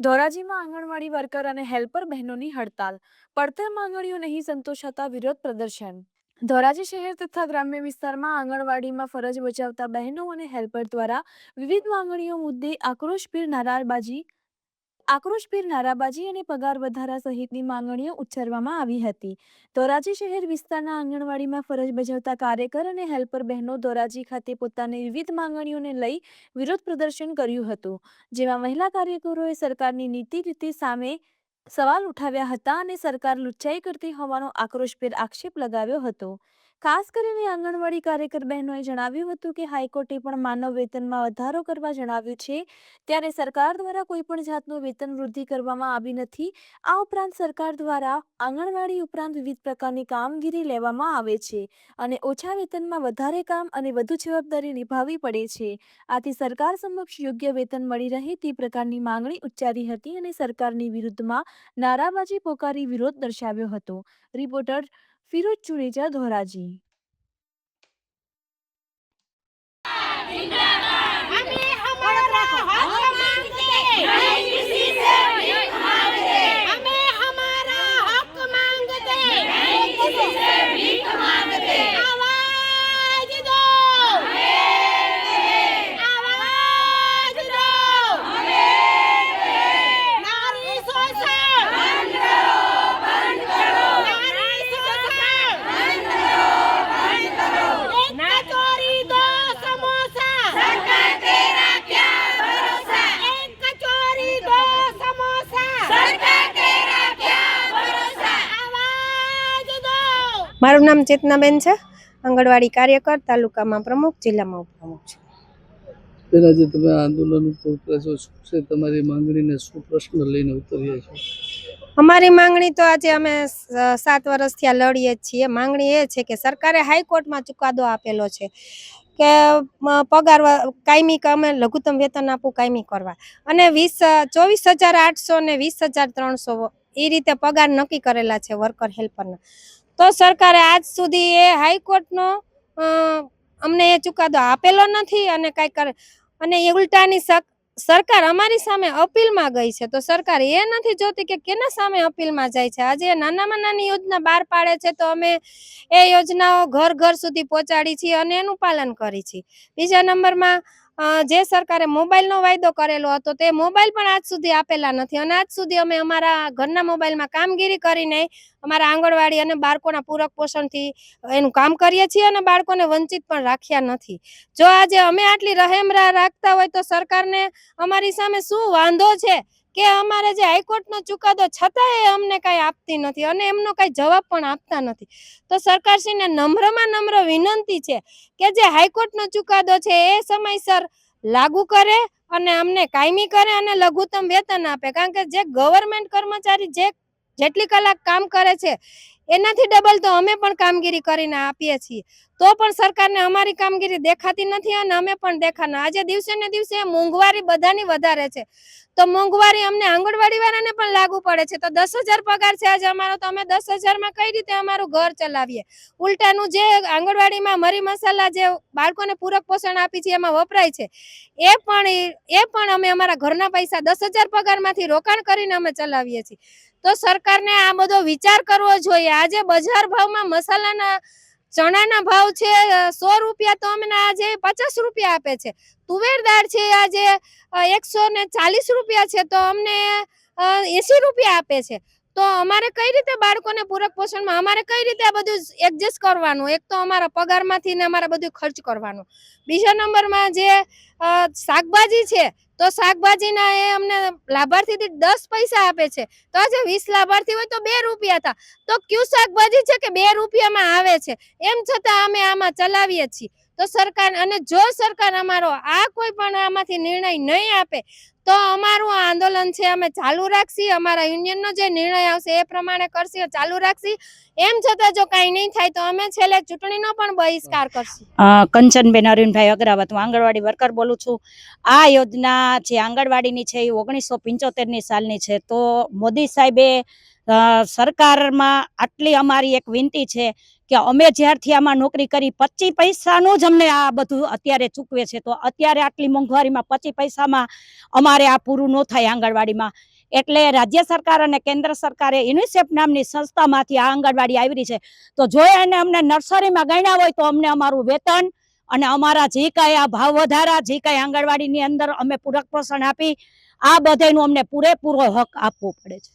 ધોરાજીમાં આંગણવાડી worker અને helper બહેનોની હડતાલ. પડતર માંગણીઓ નહીં સંતોષાતા વિરોધ પ્રદર્શન. ધોરાજી શહેર તથા ગ્રામ્ય વિસ્તારમાં આંગણવાડીમાં ફરજ બજાવતા બહેનો અને હેલ્પર દ્વારા વિવિધ માંગણીઓ મુદ્દે આક્રોશભેર નારાબાજી અને પગાર વધારા સહિતની માંગણીઓ ઉચ્ચારવામાં આવી હતી. ધોરાજી શહેર વિસ્તારના આંગણવાડીમાં ફરજ બજાવતા કાર્યકર અને હેલ્પર બહેનો ધોરાજી ખાતે પોતાની વિવિધ માંગણીઓને લઈ વિરોધ પ્રદર્શન કર્યું હતું, જેમાં મહિલા કાર્યકરોએ સરકારની નીતિ રીતિ સામે સવાલ ઉઠાવ્યા હતા અને સરકાર લુચ્ચાઈ કરતી હોવાનો આક્રોશભેર આક્ષેપ લગાવ્યો હતો. ખાસ કરીને આંગણવાડી કાર્યકર બહેનોએ જણાવ્યું હતું કે હાઈકોર્ટે પણ માનવ વેતનમાં વધારો કરવા જણાવ્યું છે, ત્યારે સરકાર દ્વારા કોઈ પણ જાતનું વેતન વૃદ્ધિ કરવામાં આવી નથી. આ ઉપરાંત સરકાર દ્વારા આંગણવાડી ઉપરાંત વિવિધ પ્રકારની કામગીરી લેવામાં આવે છે અને ઓછા વેતનમાં વધારે કામ અને વધુ જવાબદારી નિભાવવી પડે છે. આથી સરકાર સમક્ષ યોગ્ય વેતન મળી રહે તે પ્રકારની માંગણી ઉચ્ચારી હતી અને સરકારની વિરુદ્ધમાં નારાબાજી પોકારી વિરોધ દર્શાવ્યો હતો. રિપોર્ટર ફિરોજ ચુનેજા, ધોરાજી. મારું નામ ચેતનાબેન છે, આંગણવાડી કાર્યકર, તાલુકામાં પ્રમુખ, જિલ્લામાં ઉપપ્રમુખ છે. તેના જે તમે આંદોલન ઉપર ઉતર્યા છો, શું છે તમારી માંગણીને, શું પ્રશ્ન લઈને ઉતર્યા છો? અમારી માંગણી તો આજે અમે 7 વર્ષથી આ લડીએ છીએ. માંગણી એ છે કે સરકારે હાઈકોર્ટમાં ચુકાદો આપેલો છે કે પગાર કાયમી અમે લઘુત્તમ વેતન આપવું કાયમી કરવા, અને 24,800 ને 20,300 એ રીતે પગાર નક્કી કરેલા છે વર્કર હેલ્પરના. તો સરકારે આજ સુધી એ હાઈકોર્ટનો અમને એ ચુકાદો આપેલો નથી અને કાંઈ કરે, અને એ ઉલટાની સરકાર અમારી સામે અપીલમાં ગઈ છે. તો સરકાર એ નથી જોતી કે કેના સામે અપીલમાં જાય છે. આજે નાનામાં નાની યોજના બહાર પાડે છે તો અમે એ યોજનાઓ ઘર ઘર સુધી પહોંચાડી છીએ અને એનું પાલન કરી છીએ. બીજા નંબરમાં જે સરકારે મોબાઈલનો વાયદો કરેલો હતો તે મોબાઈલ પણ આજ સુધી આપેલા નથી, અને આજ સુધી અમે અમારા ઘરના મોબાઈલમાં કામગીરી કરીને અમારા આંગણવાડી અને બાળકોના પૂરક પોષણથી એનું કામ કરીએ છીએ અને બાળકોને વંચિત પણ રાખ્યા નથી. જો આજે અમે આટલી રહેમરા રાખતા હોય તો સરકારને અમારી સામે શું વાંધો છે કે અમારે જે હાઈકોર્ટનો ચુકાદો છતાંય અમને કાંઈ આપતી નથી અને એમનો કાંઈ જવાબ પણ આપતા નથી. તો સરકારશ્રીને નમ્રમાં નમ્ર વિનંતી છે કે જે હાઈકોર્ટનો ચુકાદો છે એ સમયસર લાગુ કરે અને અમને કાયમી કરે અને લઘુત્તમ વેતન આપે. કારણ કે જે ગવર્મેન્ટ કર્મચારી જેટલી કલાક કામ કરે છે એનાથી ડબલ તો અમે પણ કામગીરી કરીને આપીએ છીએ, તો પણ સરકારને અમારી કામગીરી દેખાતી નથી અને અમે પણ દેખાના. આજે દિવસે ને દિવસે મોંઘવારી બધાની વધારે છે, તો મોંઘવારી અમને આંગણવાડી વાળાને પણ લાગુ પડે છે. તો 10,000 પગાર છે આજે અમારો, તો અમે 10,000માં કઈ રીતે અમારું ઘર ચલાવીએ? ઉલટાનું જે આંગણવાડીમાં મરી મસાલા જે બાળકોને પૂરક પોષણ આપી છે એમાં વપરાય છે એ પણ અમે અમારા ઘરના પૈસા 10,000 પગારમાંથી રોકાણ કરીને અમે ચલાવીએ છીએ. તો સરકારને આ બધો વિચાર કરવો જોઈએ. આજે બજાર ભાવમાં મસાલાના ચણાના ભાવ છે 100 રૂપિયા, તો અમને આજે 50 રૂપિયા આપે છે. તુવેર દાળ છે આજે 140 રૂપિયા છે, તો અમને 80 રૂપિયા આપે છે. તો અમારે કઈ રીતે બાળકોને પૂરક પોષણમાં અમારે કઈ રીતે આ બધું એડજસ્ટ કરવાનું? એક તો અમારા પગારમાંથી ને અમારે બધું ખર્ચ કરવાનું. બીજા નંબરમાં જે શાકભાજી છે, તો શાકભાજીના એ અમને લાભાર્થી 10 પૈસા આપે છે, તો આજે 20 લાભાર્થી હોય તો 2 રૂપિયા હતા. તો કયું શાકભાજી છે કે 2 રૂપિયામાં આવે છે? એમ છતાં અમે આમાં ચલાવીએ છીએ. તો સરકાર, અને જો સરકાર અમારો આ કોઈ પણ આમાંથી નિર્ણય નહીં આપે તો અમારું આંદોલન છે અમે ચાલુ રાખશી. અમારા યુનિયનનો જે નિર્ણય આવશે એ પ્રમાણે કરશી, ચાલુ રાખશી. એમ છતાં જો કાંઈ નહીં થાય તો અમે છેલ્લે ચૂંટણીનો પણ બહિષ્કાર કરશું. કંચનબેન અરવિંદભાઈ અગ્રાવત, હું આંગણવાડી વર્કર બોલું છું. આ યોજના જે આંગણવાડીની છે એ 1975ની સાલની છે. તો મોદી સાહેબે સરકારમાં આટલી અમારી એક વિનંતી છે કે અમે જ્યારથી આમાં નોકરી કરી 25 પૈસાનું જ અમને આ બધું અત્યારે ચૂકવે છે. તો અત્યારે આટલી મોંઘવારીમાં 25 પૈસામાં અમારે આ પૂરું ન થાય આંગણવાડીમાં. એટલે રાજ્ય સરકાર અને કેન્દ્ર સરકારે યુનિસેફ નામની સંસ્થામાંથી આ આંગણવાડી આવી છે. તો જો એને અમને નર્સરીમાં ગણ્યા હોય તો અમને અમારું વેતન અને અમારા જે કાંઈ આ ભાવ વધારા, જે કાંઈ આંગણવાડીની અંદર અમે પૂરક પોષણ આપી, આ બધાનો અમને પૂરેપૂરો હક આપવો પડે છે.